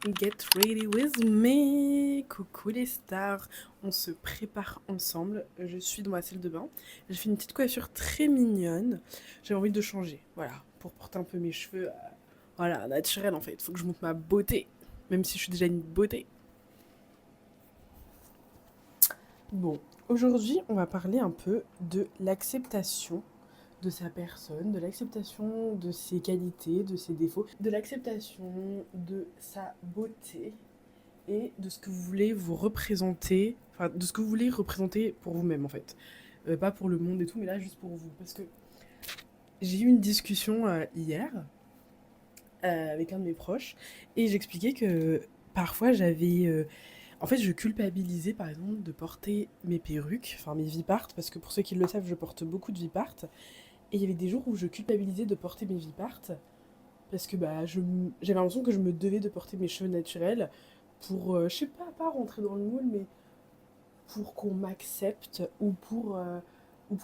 Get ready with me. Coucou les stars, on se prépare ensemble. Je suis dans ma salle de bain. J'ai fait une petite coiffure très mignonne. J'avais envie de changer, voilà, pour porter un peu mes cheveux, voilà, naturels en fait. Faut que je monte ma beauté, même si je suis déjà une beauté. Bon, aujourd'hui, on va parler un peu de l'acceptation de sa personne, de l'acceptation de ses qualités, de ses défauts, de l'acceptation de sa beauté et de ce que vous voulez vous représenter, enfin de ce que vous voulez représenter pour vous-même en fait. Pas pour le monde et tout, mais là juste pour vous. Parce que j'ai eu une discussion hier avec un de mes proches et j'expliquais que parfois j'avais... en fait, je culpabilisais par exemple de porter mes perruques, enfin mes vipartes, parce que pour ceux qui le savent, je porte beaucoup de vipartes. Et il y avait des jours où je culpabilisais de porter mes vipartes parce que bah, j'avais l'impression que je me devais de porter mes cheveux naturels pour, je sais pas rentrer dans le moule, mais pour qu'on m'accepte ou pour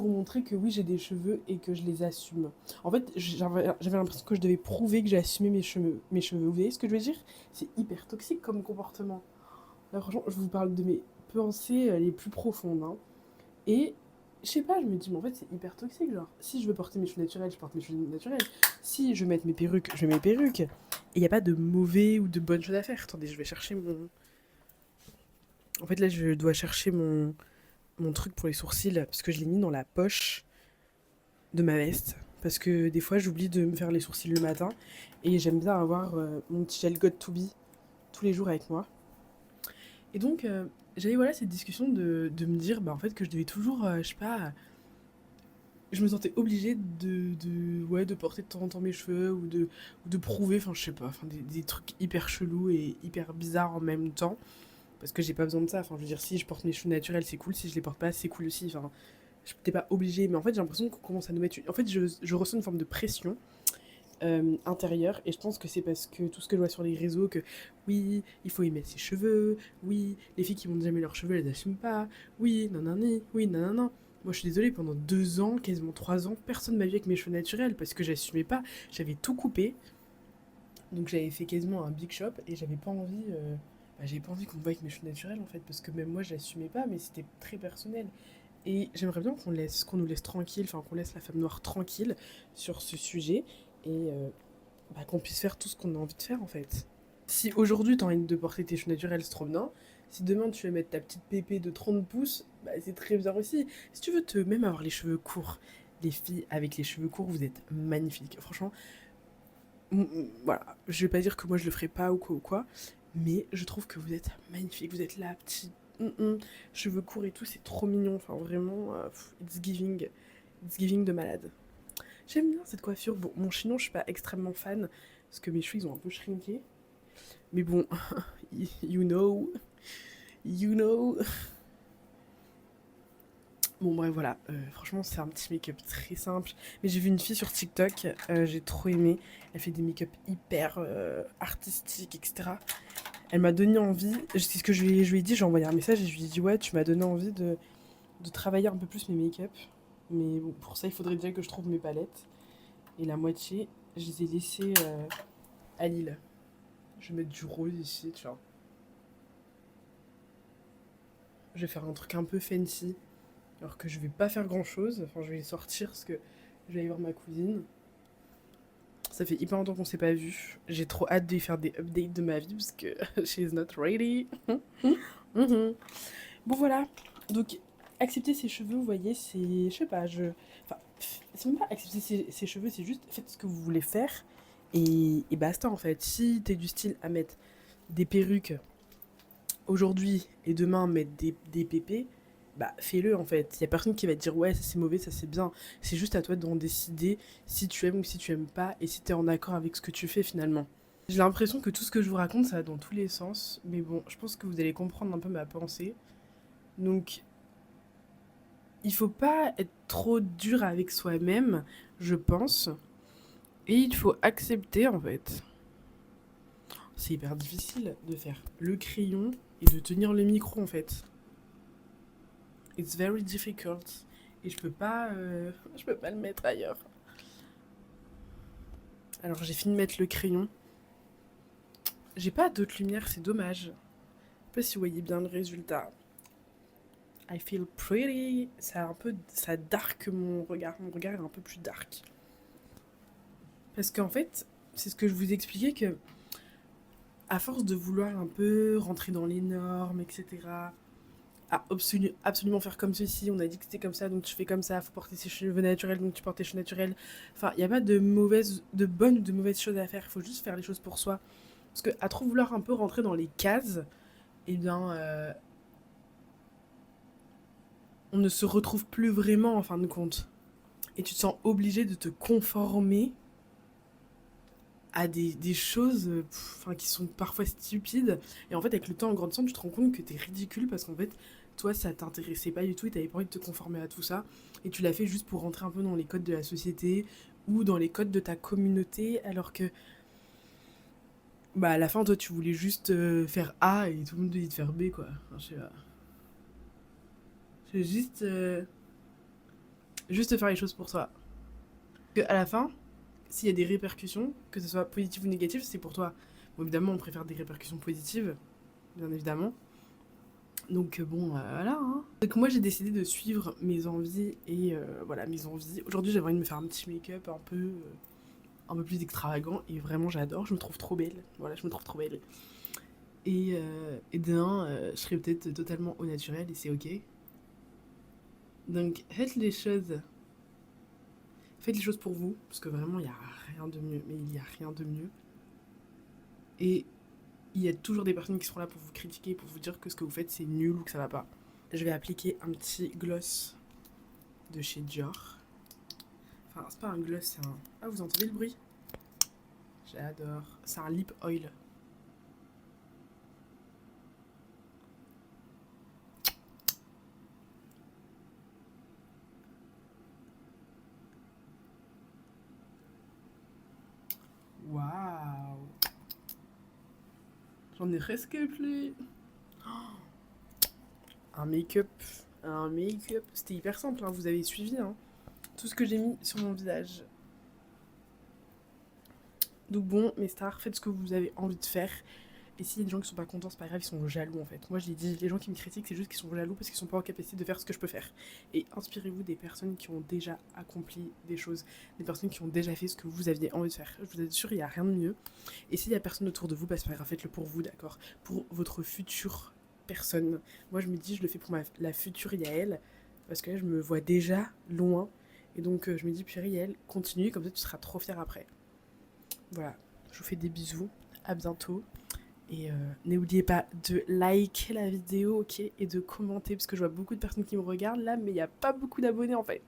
montrer que oui, j'ai des cheveux et que je les assume. En fait, j'avais l'impression que je devais prouver que j'assumais mes cheveux. Vous voyez ce que je veux dire? C'est hyper toxique comme comportement. Là, franchement, je vous parle de mes pensées les plus profondes. Hein. Et je sais pas, je me dis, mais en fait, c'est hyper toxique. Genre, si je veux porter mes cheveux naturels, je porte mes cheveux naturels. Si je veux mettre mes perruques, je mets mes perruques. Et il n'y a pas de mauvais ou de bonnes choses à faire. Attendez, je vais chercher mon. En fait, là, je dois chercher mon truc pour les sourcils parce que je l'ai mis dans la poche de ma veste. Parce que des fois, j'oublie de me faire les sourcils le matin. Et j'aime bien avoir mon petit gel Got To Be tous les jours avec moi. Et donc, j'avais voilà, cette discussion de me dire bah, en fait, que je devais toujours, je sais pas, je me sentais obligée ouais, de porter de temps en temps mes cheveux ou de prouver, enfin je sais pas, enfin, des trucs hyper chelous et hyper bizarres en même temps. Parce que j'ai pas besoin de ça. Enfin, je veux dire, si je porte mes cheveux naturels, c'est cool. Si je les porte pas, c'est cool aussi. Enfin, je n'étais pas obligée. Mais en fait, j'ai l'impression qu'on commence à nous mettre. En fait, je ressens une forme de pression intérieure. Et je pense que c'est parce que tout ce que je vois sur les réseaux, que oui, il faut y mettre ses cheveux. Oui, les filles qui montent jamais leurs cheveux, elles n'assument pas. Oui, nanani. Oui, nanana. Moi, je suis désolée, pendant 2 ans, quasiment 3 ans, personne m'a vu avec mes cheveux naturels parce que j'assumais pas. J'avais tout coupé. Donc j'avais fait quasiment un big shop et j'avais pas envie, j'avais pas envie qu'on me voie avec mes cheveux naturels en fait, parce que même moi je l'assumais pas, mais c'était très personnel. Et j'aimerais bien qu'on nous laisse tranquille, enfin qu'on laisse la femme noire tranquille sur ce sujet et qu'on puisse faire tout ce qu'on a envie de faire en fait. Si aujourd'hui t'as envie de porter tes cheveux naturels, c'est trop bien. Si demain tu veux mettre ta petite pépée de 30 pouces, bah c'est très bien aussi. Si tu veux même avoir les cheveux courts, les filles avec les cheveux courts, vous êtes magnifiques. Franchement, voilà, je vais pas dire que moi je le ferai pas ou quoi, mais je trouve que vous êtes magnifique, vous êtes là, petit, cheveux courts et tout, c'est trop mignon, enfin vraiment, it's giving de malade. J'aime bien cette coiffure, bon, mon chignon je suis pas extrêmement fan, parce que mes cheveux ils ont un peu shrinké, mais bon, you know, you know. Bon bref voilà, franchement c'est un petit make-up très simple, mais j'ai vu une fille sur TikTok, j'ai trop aimé, elle fait des make-up hyper artistiques, etc. Elle m'a donné envie, c'est ce que je lui ai dit, j'ai envoyé un message et je lui ai dit ouais tu m'as donné envie de travailler un peu plus mes make-up, mais bon pour ça il faudrait déjà que je trouve mes palettes, et la moitié je les ai laissées à Lille. Je vais mettre du rose ici, tu vois. Je vais faire un truc un peu fancy, alors que je vais pas faire grand chose, enfin je vais sortir parce que je vais aller voir ma cousine. Ça fait hyper longtemps qu'on s'est pas vu. J'ai trop hâte de lui faire des updates de ma vie parce que she's not ready. Mhm. Bon voilà. Donc accepter ses cheveux, vous voyez, c'est, je sais pas, enfin, c'est même pas accepter ses cheveux, c'est juste faites ce que vous voulez faire et basta en fait. Si t'es du style à mettre des perruques aujourd'hui et demain mettre des pépés, bah fais-le en fait. Il y a personne qui va te dire ouais ça c'est mauvais, ça c'est bien. C'est juste à toi d'en décider si tu aimes ou si tu aimes pas et si t'es en accord avec ce que tu fais finalement. J'ai l'impression que tout ce que je vous raconte ça va dans tous les sens, mais bon, je pense que vous allez comprendre un peu ma pensée. Donc il faut pas être trop dur avec soi-même, je pense, et il faut accepter en fait. C'est hyper difficile de faire le crayon et de tenir le micro en fait. It's very difficult. Et je peux pas le mettre ailleurs. Alors j'ai fini de mettre le crayon. J'ai pas d'autres lumières, c'est dommage. Je sais pas si vous voyez bien le résultat. I feel pretty. Ça dark mon regard. Mon regard est un peu plus dark. Parce qu'en fait, c'est ce que je vous expliquais que, à force de vouloir un peu rentrer dans les normes, etc., absolument faire comme ceci, on a dit que c'était comme ça, donc tu fais comme ça, faut porter ses cheveux naturels, donc tu portes tes cheveux naturels. Enfin, il n'y a pas de bonnes ou de mauvaises choses à faire, il faut juste faire les choses pour soi. Parce que à trop vouloir un peu rentrer dans les cases, eh bien, on ne se retrouve plus vraiment en fin de compte. Et tu te sens obligé de te conformer à des choses qui sont parfois stupides. Et en fait, avec le temps en grandissant, tu te rends compte que t'es ridicule parce qu'en fait, toi, ça t'intéressait pas du tout et t'avais pas envie de te conformer à tout ça. Et tu l'as fait juste pour rentrer un peu dans les codes de la société ou dans les codes de ta communauté, alors que, bah, à la fin, toi, tu voulais juste faire A et tout le monde te dit de faire B, quoi. Enfin, je sais pas. C'est juste faire les choses pour toi. Que à la fin, s'il y a des répercussions, que ce soit positives ou négatives, c'est pour toi. Bon, évidemment, on préfère des répercussions positives, bien évidemment. Donc bon, voilà. Hein. Donc moi, j'ai décidé de suivre mes envies et voilà, mes envies. Aujourd'hui, j'avais envie de me faire un petit make-up un peu plus extravagant et vraiment, j'adore. Je me trouve trop belle. Voilà, je me trouve trop belle. Et d'un, je serais peut-être totalement au naturel et c'est ok. Donc faites les choses. Faites les choses pour vous, parce que vraiment, il n'y a rien de mieux. Mais il n'y a rien de mieux. Et il y a toujours des personnes qui seront là pour vous critiquer, pour vous dire que ce que vous faites c'est nul ou que ça va pas. Je vais appliquer un petit gloss de chez Dior. Enfin, c'est pas un gloss, c'est un... Ah, vous entendez le bruit? J'adore. C'est un lip oil. Waouh. J'en ai presque plus. Un make-up. Un make-up. C'était hyper simple, hein. Vous avez suivi, hein. Tout ce que j'ai mis sur mon visage. Donc bon, mes stars, faites ce que vous avez envie de faire. Et s'il y a des gens qui sont pas contents, c'est pas grave, ils sont jaloux en fait. Moi je l'ai dit, les gens qui me critiquent, c'est juste qu'ils sont jaloux parce qu'ils sont pas en capacité de faire ce que je peux faire. Et inspirez-vous des personnes qui ont déjà accompli des choses, des personnes qui ont déjà fait ce que vous aviez envie de faire. Je vous assure, il n'y a rien de mieux. Et s'il y a personne autour de vous, bah c'est pas grave, faites-le pour vous, d'accord? Pour votre future personne. Moi je me dis, je le fais pour la future Yael, parce que là je me vois déjà loin. Et donc je me dis, puis Yael, continue, comme ça tu seras trop fière après. Voilà, je vous fais des bisous, à bientôt. Et n'oubliez pas de liker la vidéo, ok, et de commenter, parce que je vois beaucoup de personnes qui me regardent là, mais il n'y a pas beaucoup d'abonnés en fait.